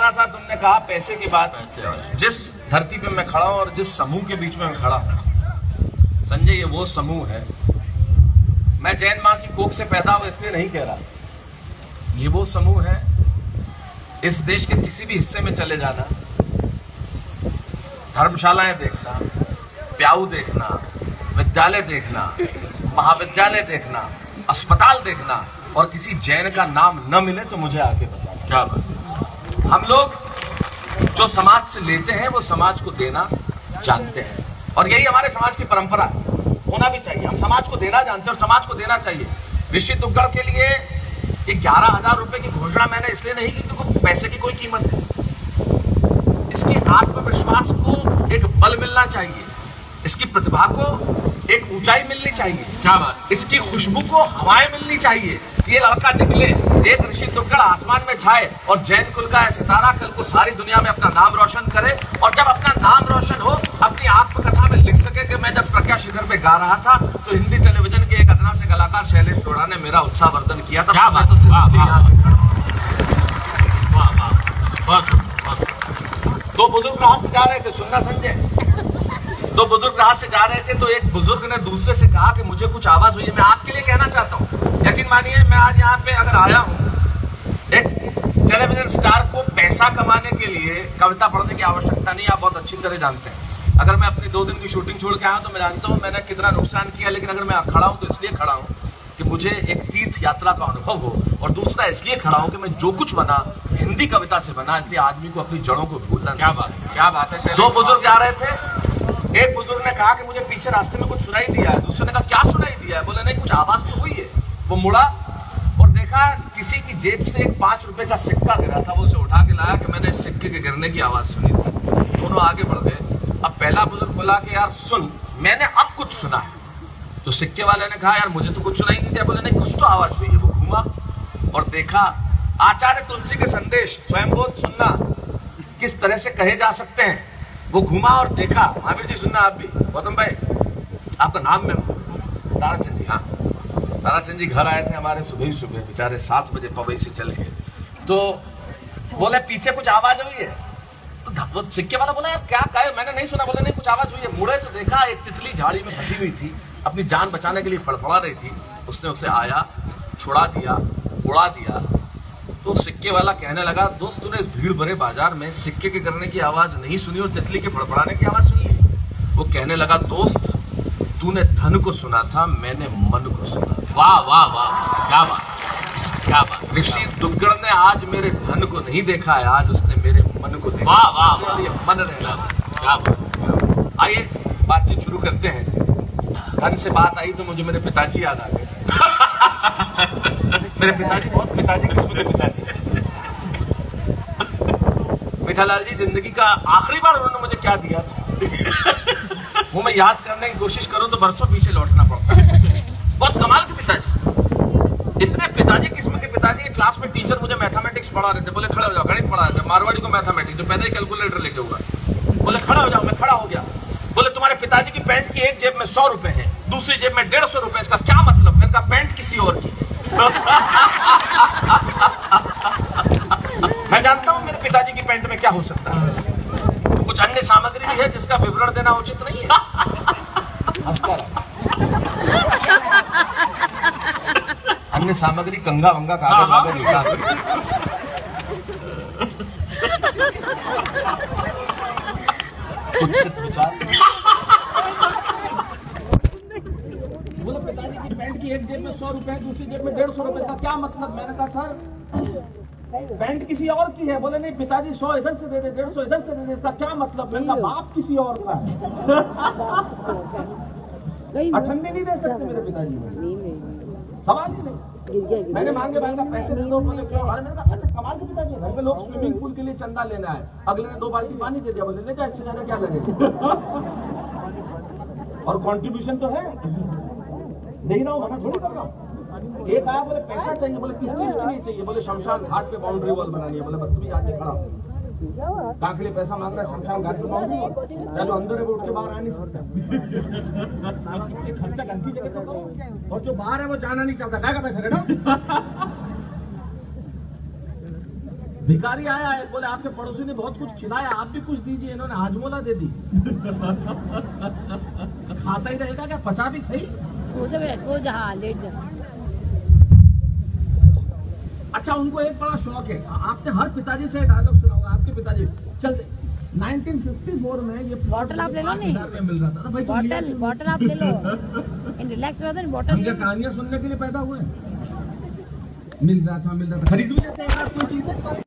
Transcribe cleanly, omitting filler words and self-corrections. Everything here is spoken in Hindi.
बताना था, तुमने कहा पैसे की बात। जिस धरती पे मैं खड़ा हूं और जिस समूह के बीच में मैं खड़ा हूं संजय, ये वो समूह है। मैं जैन मां की कोख से पैदा हुआ इसलिए नहीं कह रहा, ये वो समूह है। इस देश के किसी भी हिस्से में चले जाना, धर्मशालाएं देखना, प्याऊ देखना, विद्यालय देखना, महाविद्यालय देखना, अस्पताल देखना और किसी जैन का नाम न मिले तो मुझे आके बताना। क्या बात। हम लोग जो समाज से लेते हैं वो समाज को देना जानते हैं और यही हमारे समाज की परंपरा है, होना भी चाहिए। हम समाज को देना जानते हैं और समाज को देना चाहिए। ऋषि दुग्गड़ के लिए 11,000 रुपए की घोषणा मैंने इसलिए नहीं की क्योंकि पैसे की कोई कीमत नहीं। इसकी आत्मविश्वास को एक बल मिलना चाहिए, इसकी प्रतिभा को एक ऊंचाई मिलनी चाहिए। क्या बात। इसकी खुशबू को हवाएं मिलनी चाहिए। ये लड़का निकले, एक ऋषि दुग्गड़ आसमान में छाए और जैन कुल का सितारा कल को सारी दुनिया में अपना नाम रोशन करे। और जब अपना नाम रोशन हो, अपनी आत्मकथा में लिख सके कि मैं जब प्रज्ञा शिखर पे गा रहा था तो हिंदी टेलीविजन के एक अदना से कलाकार शैलेश टोड़ा ने मेरा उत्साहवर्धन किया था। क्या बात। दो बुजुर्ग राह से जा रहे थे, सुनना संजय। दो बुजुर्ग राह से जा रहे थे तो एक बुजुर्ग ने दूसरे से कहा कि मुझे कुछ आवाज हुई है। मैं आपके लिए कहना चाहता हूँ, यकीन मानिए मैं आज यहाँ पे अगर आया हूँ, एक टेलीविजन स्टार को पैसा कमाने के लिए कविता पढ़ने की आवश्यकता नहीं, आप बहुत अच्छी तरह जानते हैं। अगर मैं अपनी 2 दिन की शूटिंग छोड़ के आया तो मैं जानता हूँ मैंने कितना नुकसान किया, लेकिन अगर मैं खड़ा हूँ तो इसलिए खड़ा हूँ कि मुझे एक तीर्थ यात्रा का अनुभव हो, और दूसरा इसलिए खड़ा हूँ कि मैं जो कुछ बना हिंदी कविता से बना, इसलिए आदमी को अपनी जड़ों को भूलना। क्या बात है। 2 बुजुर्ग जा रहे थे, एक बुजुर्ग ने कहा कि मुझे पीछे रास्ते में कुछ सुनाई दिया है। दूसरे ने कहा क्या सुनाई दिया है? बोले नहीं, कुछ आवाज तो हुई है। वो मुड़ा और देखा किसी की जेब से एक 5 रुपए का सिक्का गिरा था, वो उसे उठा के लाया कि मैंने इस सिक्के के गिरने की आवाज सुनी थी। दोनों आगे बढ़ गए। अब पहला बुजुर्ग बोला कि यार सुन, मैंने अब कुछ सुना है। तो सिक्के वाले ने कहा यार मुझे तो कुछ सुनाई नहीं दिया। बोले नहीं, कुछ तो आवाज हुई है। वो घूमा और देखा आचार्य तुलसी के संदेश स्वयंबोध सुनना किस तरह से कहे जा सकते हैं। वो घुमा और देखा, महावीर जी सुनना आप भी, गौतम भाई आपका नाम में ताराचंद जी। हाँ, ताराचंद जी घर आए थे हमारे सुबह ही सुबह, बेचारे 7 बजे पवई से चल के। तो बोले पीछे कुछ आवाज हुई है। तो वो सिक्के वाला बोला यार क्या कहे, मैंने नहीं सुना। बोले नहीं, कुछ आवाज हुई है। मुड़े तो देखा एक तितली झाड़ी में फंसी हुई थी, अपनी जान बचाने के लिए फड़फड़ा रही थी। उसने उसे आया, छुड़ा दिया, उड़ा दिया। तो सिक्के वाला कहने लगा दोस्त तूने इस भीड़ भरे बाजार में सिक्के के गिरने की आवाज नहीं सुनी और तितली के फड़फड़ाने की आवाज सुन ली। वो कहने लगा दोस्त तूने धन को सुना था, मैंने मन को सुना। वाह वाह वाह, क्या बात, क्या बात। ऋषि दुग्गड़ ने आज मेरे धन को नहीं देखा है, आज उसने मेरे मन को देखा। वाह वाह वाह, ये मन रहना। क्या बात। आइए बातचीत शुरू करते हैं। धन से बात आई तो मुझे मेरे पिताजी याद आ गए। मेरे पिताजी बहुत पिताजी किस्म के पिताजी। मिठालाल जी जिंदगी का आखिरी बार उन्होंने मुझे क्या दिया था वो मैं याद करने की कोशिश करूं तो बरसों पीछे लौटना पड़ता है। बहुत कमाल के पिताजी, इतने पिताजी किस्म के पिताजी। क्लास में टीचर मुझे मैथमेटिक्स पढ़ा रहे थे, बोले खड़े हो जाओ, गणित पढ़ा रहे थे, मारवाड़ी को मैथमेटिक्स, जो पैदा ही कैलकुलेटर लेके हुआ। बोले खड़ा हो जाओ, मैं खड़ा हो गया। बोले तुम्हारे पिताजी की पैंट की एक जेब में 100 रुपए है, दूसरी जेब में 150 रुपए, इसका क्या मतलब? मैंने कहा पैंट किसी और की। मैं जानता हूं मेरे पिताजी की पैंट में क्या हो सकता है। कुछ अन्य सामग्री भी है जिसका विवरण देना उचित नहीं है। अन्य सामग्री कंगा वंगा कागज वागज हिसाब। कुत्सित विचार। बोले पिताजी की पैंट की एक जेब में 100 रुपए, दूसरी जेब में 150 रुपए, का क्या मतलब? मैंने कहा सर पैंट किसी और की है। बोले नहीं, पिताजी 100 इधर से दे दे, 150 इधर से दे दे, इसका क्या मतलब? मैंने कहा बाप किसी और का है। अठन्नी नहीं दे सकते मेरे पिताजी मुझे, सवाल ही नहीं। मैंने मांगे पैसे दे दो, बोले क्यों? अरे मैंने कहा अच्छा कमाल के पिताजी, घर पे लोग स्विमिंग पूल के लिए चंदा लेना है, अगले ने 2 बाल्टी पानी दे दिया। बोले ले जा, इससे ज्यादा क्या लगेगा? और कंट्रीब्यूशन तो है, दे ही रहा हूँ, मैं थोड़ी कर रहा हूँ। एक आया बोले पैसा चाहिए, बोले किस चीज के लिए चाहिए? बोले शमशान घाट पे बाउंड्री वॉल बनानी है। बोले बदतमीज आदमी खड़ा कहाँ के लिए पैसा मांग रहा है? शमशान घाट पे बाउंड्री वॉल, या जो अंदर है वो उठ के बाहर आ नहीं सकता। खर्चा गंदी जगह तो करो, और जो बाहर है वो जाना नहीं चाहता, क्या का पैसा? भिखारी आया है, बोले आपके पड़ोसी ने बहुत कुछ खिलाया, आप भी कुछ दीजिए। इन्होंने हाजमोला दे दी। खाता ही रहेगा क्या? पचा भी सही। सो जा, लेट जा। अच्छा, उनको एक बड़ा शौक है, आपने हर पिताजी से डायलॉग सुना होगा, आपके पिताजी चलते 1954 में ये बॉटल आप ले लो, नहीं मिल रहा था ना भाई। बॉटल आप ले लो, इन रिलैक्स रहो तो बॉटल। हम क्या कहानियां सुनने के लिए पैदा हुए? मिल रहा था, खरीद भी लेते हैं कोई चीज।